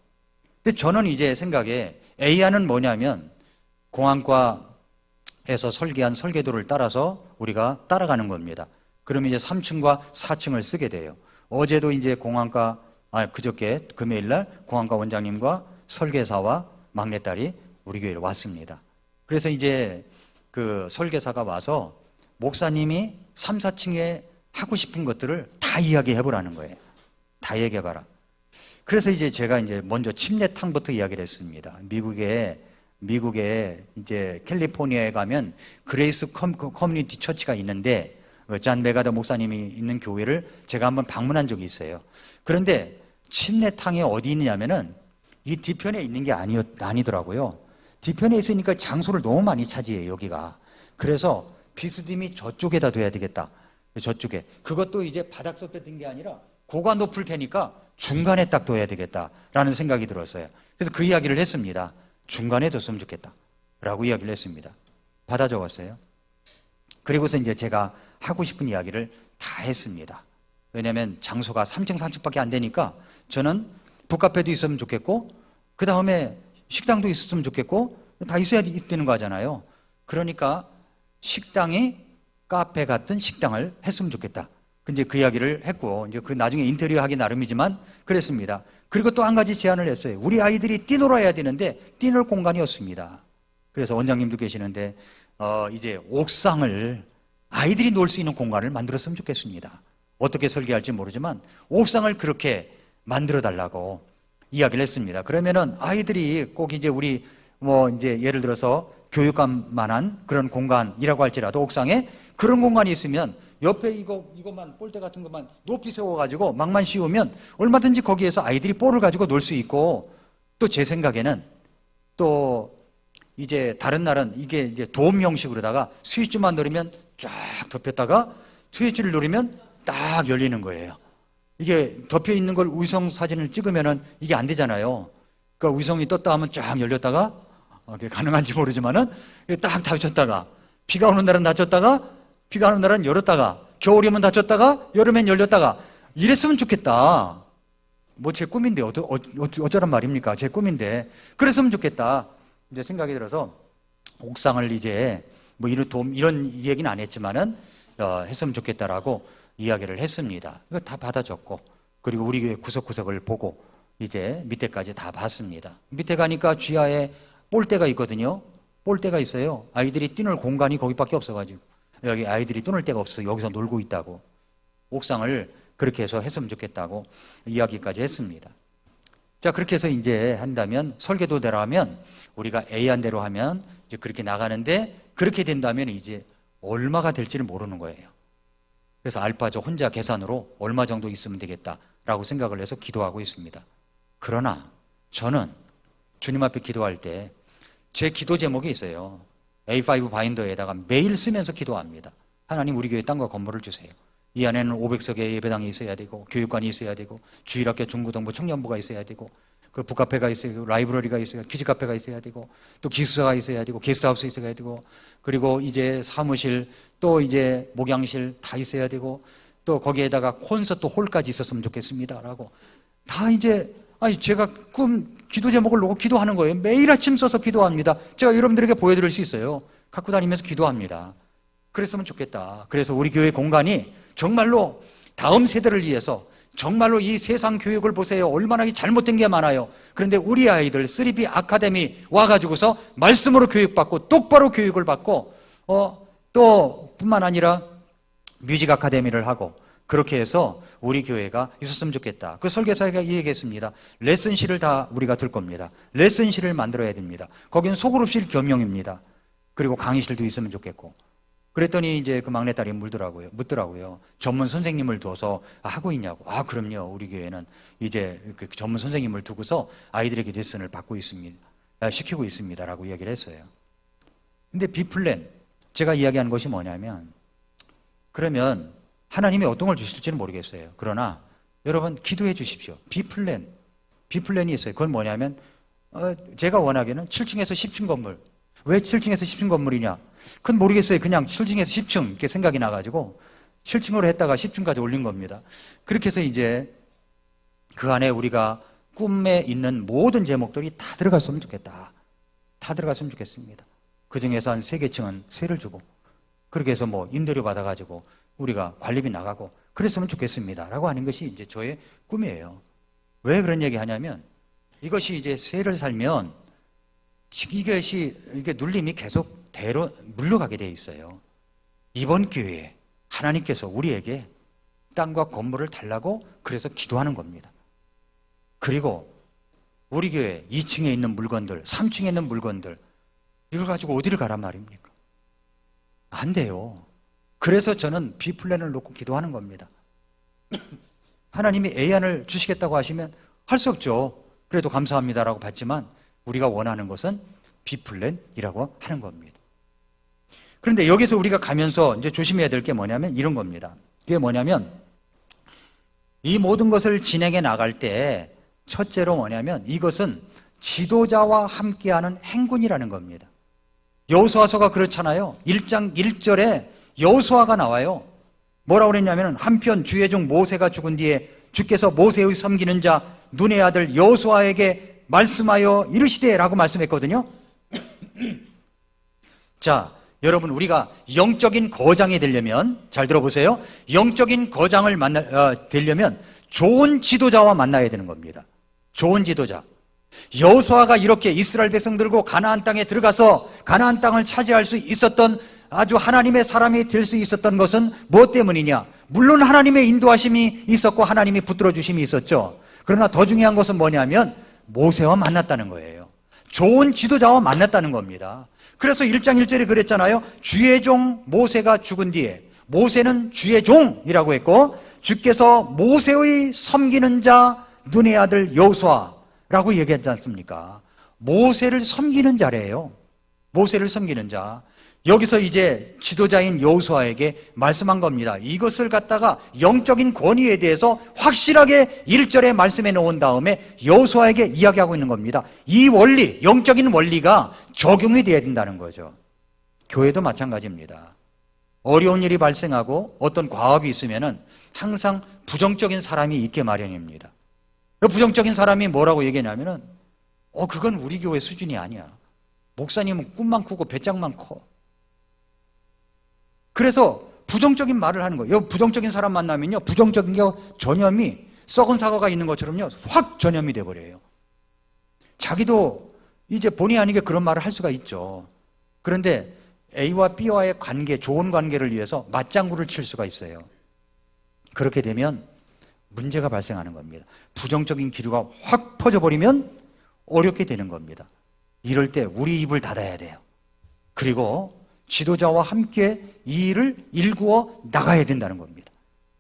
근데 저는 이제 생각에 A안은 뭐냐면 공안과에서 설계한 설계도를 따라서 우리가 따라가는 겁니다. 그러면 이제 3층과 4층을 쓰게 돼요. 어제도 이제 그저께 금요일 날 공안과 원장님과 설계사와 막내딸이 우리 교회에 왔습니다. 그래서 이제 그 설계사가 와서 목사님이 3, 4층에 하고 싶은 것들을 다 이야기해 보라는 거예요. 다 얘기해봐라. 그래서 이제 제가 이제 먼저 침례탕부터 이야기를 했습니다. 미국에 이제 캘리포니아에 가면 그레이스 커뮤니티 처치가 있는데 잔 메가더 목사님이 있는 교회를 제가 한번 방문한 적이 있어요. 그런데 침례탕이 어디 있느냐면은 이 뒤편에 있는 게 아니더라고요. 뒤편에 있으니까 장소를 너무 많이 차지해요, 여기가. 그래서 비스듬히 저쪽에다 둬야 되겠다. 저쪽에. 그것도 이제 바닥 섭에 둔 게 아니라 고가 높을 테니까 중간에 딱 둬야 되겠다라는 생각이 들었어요. 그래서 그 이야기를 했습니다. 중간에 뒀으면 좋겠다 라고 이야기를 했습니다. 받아 적었어요. 그리고서 이제 제가 하고 싶은 이야기를 다 했습니다. 왜냐하면 장소가 3층, 4층밖에 안 되니까 저는 북카페도 있으면 좋겠고 그 다음에 식당도 있었으면 좋겠고 다 있어야 되는 거잖아요. 그러니까 식당이 카페 같은 식당을 했으면 좋겠다. 근데 그 이야기를 했고 이제 그 나중에 인테리어 하기 나름이지만 그랬습니다. 그리고 또 한 가지 제안을 했어요. 우리 아이들이 뛰놀아야 되는데 뛰놀 공간이 없습니다. 그래서 원장님도 계시는데 이제 옥상을 아이들이 놀 수 있는 공간을 만들었으면 좋겠습니다. 어떻게 설계할지 모르지만 옥상을 그렇게 만들어 달라고 이야기를 했습니다. 그러면은 아이들이 꼭 이제 우리 이제 예를 들어서 교육감만한 그런 공간이라고 할지라도 옥상에 그런 공간이 있으면 옆에 이것만 볼대 같은 것만 높이 세워가지고 막만 씌우면 얼마든지 거기에서 아이들이 볼을 가지고 놀 수 있고 또 제 생각에는 또 이제 다른 날은 이게 이제 돔 형식으로다가 스위치만 누르면 쫙 덮였다가 스위치를 누르면 딱 열리는 거예요. 이게 덮여 있는 걸 위성 사진을 찍으면은 이게 안 되잖아요. 그러니까 위성이 떴다 하면 쫙 열렸다가 그게 가능한지 모르지만은 딱 닫혔다가 비가 오는 날은 닫혔다가 비가 오는 날은 열었다가 겨울이면 닫혔다가 여름엔 열렸다가 이랬으면 좋겠다. 제 꿈인데 어쩌란 말입니까? 제 꿈인데 그랬으면 좋겠다. 이제 생각이 들어서 옥상을 이제 이런 얘기는 안 했지만은 했으면 좋겠다라고 이야기를 했습니다. 이거 다 받아줬고 그리고 우리 교회 구석구석을 보고 이제 밑에까지 다 봤습니다. 밑에 가니까 지하에 볼대가 있거든요. 볼대가 있어요. 아이들이 뛰놀 공간이 거기밖에 없어가지고 여기 아이들이 뛰놀 데가 없어 여기서 놀고 있다고 옥상을 그렇게 해서 했으면 좋겠다고 이야기까지 했습니다. 자, 그렇게 해서 이제 한다면 설계도대로 하면 우리가 A안대로 하면 이제 그렇게 나가는데 그렇게 된다면 이제 얼마가 될지를 모르는 거예요. 그래서 알파 저 혼자 계산으로 얼마 정도 있으면 되겠다라고 생각을 해서 기도하고 있습니다. 그러나 저는 주님 앞에 기도할 때 제 기도 제목이 있어요. A5 바인더에다가 매일 쓰면서 기도합니다. 하나님 우리 교회 땅과 건물을 주세요. 이 안에는 500석의 예배당이 있어야 되고 교육관이 있어야 되고 주일학교 중고등부 청년부가 있어야 되고 그 북카페가 있어야 되고 라이브러리가 있어야 되고 키즈카페가 있어야 되고 또 기숙사가 있어야 되고 게스트하우스 있어야 되고 그리고 이제 사무실 또 이제 목양실 다 있어야 되고 또 거기에다가 콘서트 홀까지 있었으면 좋겠습니다 라고 다 이제 제가 기도 제목을 놓고 기도하는 거예요. 매일 아침 써서 기도합니다. 제가 여러분들에게 보여드릴 수 있어요. 갖고 다니면서 기도합니다. 그랬으면 좋겠다. 그래서 우리 교회 공간이 정말로 다음 세대를 위해서 정말로 이 세상 교육을 보세요. 얼마나 잘못된 게 많아요. 그런데 우리 아이들 3B 아카데미 와가지고서 말씀으로 교육받고 똑바로 교육을 받고 또 뿐만 아니라 뮤직 아카데미를 하고 그렇게 해서 우리 교회가 있었으면 좋겠다. 그 설계사가 이 얘기했습니다. 레슨실을 다 우리가 들 겁니다. 레슨실을 만들어야 됩니다. 거기는 소그룹실 겸용입니다. 그리고 강의실도 있으면 좋겠고. 그랬더니 이제 그 막내딸이 묻더라고요. 전문 선생님을 둬서 하고 있냐고. 그럼요. 우리 교회는 이제 그 전문 선생님을 두고서 아이들에게 레슨을 받고 있습니다. 시키고 있습니다라고 이야기를 했어요. 근데 B플랜, 제가 이야기하는 것이 뭐냐면 그러면 하나님이 어떤 걸 주실지는 모르겠어요. 그러나 여러분 기도해 주십시오. B플랜이 있어요. 그건 뭐냐면 제가 원하기에는 7층에서 10층 건물. 왜 7층에서 10층 건물이냐? 그건 모르겠어요. 그냥 7층에서 10층 이렇게 생각이 나가지고 7층으로 했다가 10층까지 올린 겁니다. 그렇게 해서 이제 그 안에 우리가 꿈에 있는 모든 제목들이 다 들어갔으면 좋겠다 다 들어갔으면 좋겠습니다. 그 중에서 한 3계층은 세를 주고, 그렇게 해서 뭐 임대료 받아가지고 우리가 관리비 나가고 그랬으면 좋겠습니다 라고 하는 것이 이제 저의 꿈이에요. 왜 그런 얘기 하냐면, 이것이 이제 세를 살면 이게 눌림이 계속 대로 물러가게 돼 있어요. 이번 기회에 하나님께서 우리에게 땅과 건물을 달라고 그래서 기도하는 겁니다. 그리고 우리 교회 2층에 있는 물건들, 3층에 있는 물건들, 이걸 가지고 어디를 가란 말입니까? 안 돼요. 그래서 저는 B플랜을 놓고 기도하는 겁니다. 하나님이 A안을 주시겠다고 하시면 할 수 없죠. 그래도 감사합니다라고 받지만 우리가 원하는 것은 B플랜이라고 하는 겁니다. 그런데 여기서 우리가 가면서 이제 조심해야 될 게 뭐냐면 이런 겁니다. 그게 뭐냐면, 이 모든 것을 진행해 나갈 때 첫째로 뭐냐면, 이것은 지도자와 함께하는 행군이라는 겁니다. 여호수아서가 그렇잖아요. 1장 1절에 여호수아가 나와요. 뭐라고 그랬냐면, 한편 주의 종 모세가 죽은 뒤에 주께서 모세의 섬기는 자 눈의 아들 여호수아에게 말씀하여 이르시되 라고 말씀했거든요. 자, 여러분, 우리가 영적인 거장이 되려면, 잘 들어보세요. 영적인 거장을 되려면 좋은 지도자와 만나야 되는 겁니다. 좋은 지도자. 여호수아가 이렇게 이스라엘 백성들과 가나안 땅에 들어가서 가나안 땅을 차지할 수 있었던 아주 하나님의 사람이 될 수 있었던 것은 무엇 때문이냐? 물론 하나님의 인도하심이 있었고 하나님이 붙들어 주심이 있었죠. 그러나 더 중요한 것은 뭐냐면 모세와 만났다는 거예요. 좋은 지도자와 만났다는 겁니다. 그래서 1장 1절에 그랬잖아요. 주의 종 모세가 죽은 뒤에, 모세는 주의 종이라고 했고, 주께서 모세의 섬기는 자 눈의 아들 여호수아라고 얘기했지 않습니까? 모세를 섬기는 자래요. 모세를 섬기는 자. 여기서 이제 지도자인 여호수아에게 말씀한 겁니다. 이것을 갖다가 영적인 권위에 대해서 확실하게 1절에 말씀해 놓은 다음에 여호수아에게 이야기하고 있는 겁니다. 이 원리, 영적인 원리가 적용이 돼야 된다는 거죠. 교회도 마찬가지입니다. 어려운 일이 발생하고 어떤 과업이 있으면은 항상 부정적인 사람이 있게 마련입니다. 그 부정적인 사람이 뭐라고 얘기하냐면은, 그건 우리 교회 수준이 아니야. 목사님은 꿈만 크고 배짱만 커. 그래서 부정적인 말을 하는 거예요. 부정적인 사람 만나면요, 부정적인 게 전염이 썩은 사과가 있는 것처럼요, 확 전염이 돼버려요. 자기도 이제 본의 아니게 그런 말을 할 수가 있죠. 그런데 A와 B와의 관계, 좋은 관계를 위해서 맞장구를 칠 수가 있어요. 그렇게 되면 문제가 발생하는 겁니다. 부정적인 기류가 확 퍼져버리면 어렵게 되는 겁니다. 이럴 때 우리 입을 닫아야 돼요. 그리고 지도자와 함께 이 일을 일구어 나가야 된다는 겁니다.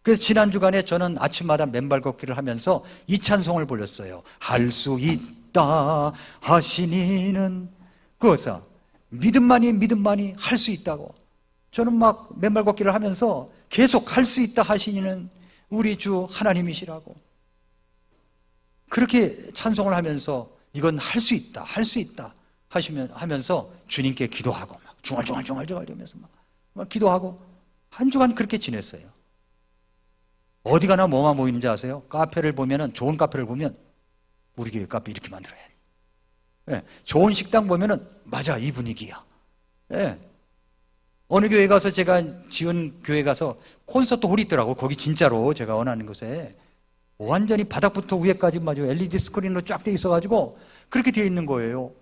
그래서 지난 주간에 저는 아침마다 맨발 걷기를 하면서 이 찬송을 불렀어요. 할 수 있다 하시니는, 그것은 믿음만이 할 수 있다고. 저는 막 맨발 걷기를 하면서 계속 할 수 있다 하시니는 우리 주 하나님이시라고 그렇게 찬송을 하면서, 이건 할 수 있다 하면서 주님께 기도하고 막 중얼중얼 이러면서 막 기도하고 한 주간 그렇게 지냈어요. 어디 가나 뭐만 보이는지 아세요? 카페를 보면은, 좋은 카페를 보면 우리 교회 카페 이렇게 만들어야 돼. 네. 좋은 식당 보면은 맞아, 이 분위기야. 네. 어느 교회 가서, 제가 지은 교회 가서 콘서트 홀이 있더라고. 거기 진짜로 제가 원하는 곳에 완전히 바닥부터 위에까지 마저 LED 스크린으로 쫙 돼 있어가지고 그렇게 되어 있는 거예요.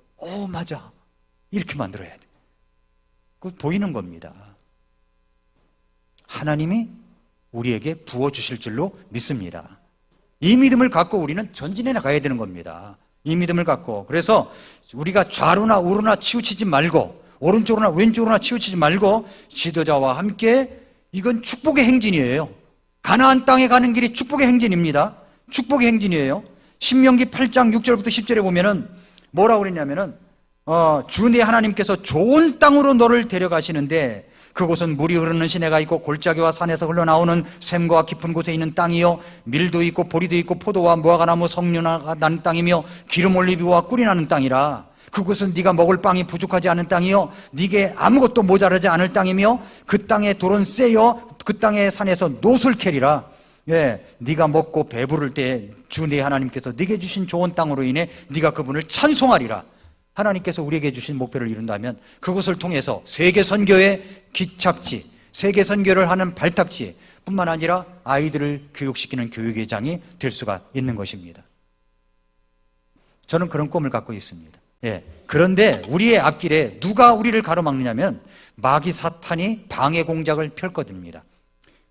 맞아, 이렇게 만들어야 돼. 그거 보이는 겁니다. 하나님이 우리에게 부어주실 줄로 믿습니다. 이 믿음을 갖고 우리는 전진해 나가야 되는 겁니다. 이 믿음을 갖고. 그래서 우리가 좌로나 우로나 치우치지 말고, 오른쪽으로나 왼쪽으로나 치우치지 말고, 지도자와 함께, 이건 축복의 행진이에요. 가나안 땅에 가는 길이 축복의 행진입니다. 축복의 행진이에요. 신명기 8장 6절부터 10절에 보면은 뭐라고 그랬냐면은, 주 네 하나님께서 좋은 땅으로 너를 데려가시는데 그곳은 물이 흐르는 시내가 있고 골짜기와 산에서 흘러나오는 샘과 깊은 곳에 있는 땅이요, 밀도 있고 보리도 있고 포도와 무화과나무 석류가 나는 땅이며 기름 올리브와 꿀이 나는 땅이라. 그곳은 네가 먹을 빵이 부족하지 않은 땅이요, 네게 아무것도 모자라지 않을 땅이며 그 땅의 돌은 세여 그 땅의 산에서 노술 캐리라. 네가 먹고 배부를 때 주 네 하나님께서 네게 주신 좋은 땅으로 인해 네가 그분을 찬송하리라. 하나님께서 우리에게 주신 목표를 이룬다면 그것을 통해서 세계 선교의 기착지, 세계 선교를 하는 발탁지 뿐만 아니라 아이들을 교육시키는 교육회장이 될 수가 있는 것입니다. 저는 그런 꿈을 갖고 있습니다. 예. 그런데 우리의 앞길에 누가 우리를 가로막느냐면 마귀 사탄이 방해 공작을 펼 것입니다.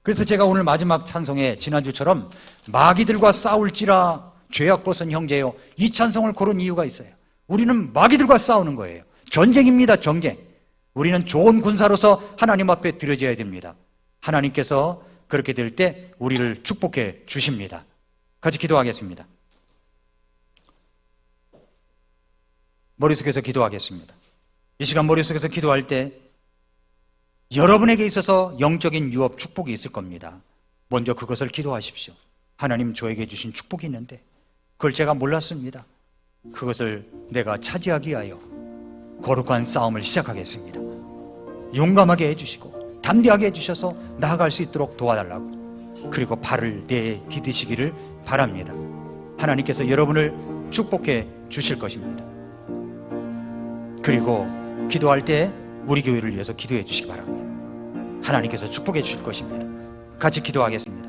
그래서 제가 오늘 마지막 찬송에 지난주처럼 마귀들과 싸울지라 죄악 벗은 형제요, 이 찬송을 고른 이유가 있어요. 우리는 마귀들과 싸우는 거예요. 전쟁입니다. 전쟁. 우리는 좋은 군사로서 하나님 앞에 드려져야 됩니다. 하나님께서 그렇게 될 때 우리를 축복해 주십니다. 같이 기도하겠습니다. 머릿속에서 기도하겠습니다. 이 시간 머릿속에서 기도할 때 여러분에게 있어서 영적인 유업 축복이 있을 겁니다. 먼저 그것을 기도하십시오. 하나님, 저에게 주신 축복이 있는데 그걸 제가 몰랐습니다. 그것을 내가 차지하기 위하여 거룩한 싸움을 시작하겠습니다. 용감하게 해주시고 담대하게 해주셔서 나아갈 수 있도록 도와달라고, 그리고 발을 내디디시기를 바랍니다. 하나님께서 여러분을 축복해 주실 것입니다. 그리고 기도할 때 우리 교회를 위해서 기도해 주시기 바랍니다. 하나님께서 축복해 주실 것입니다. 같이 기도하겠습니다.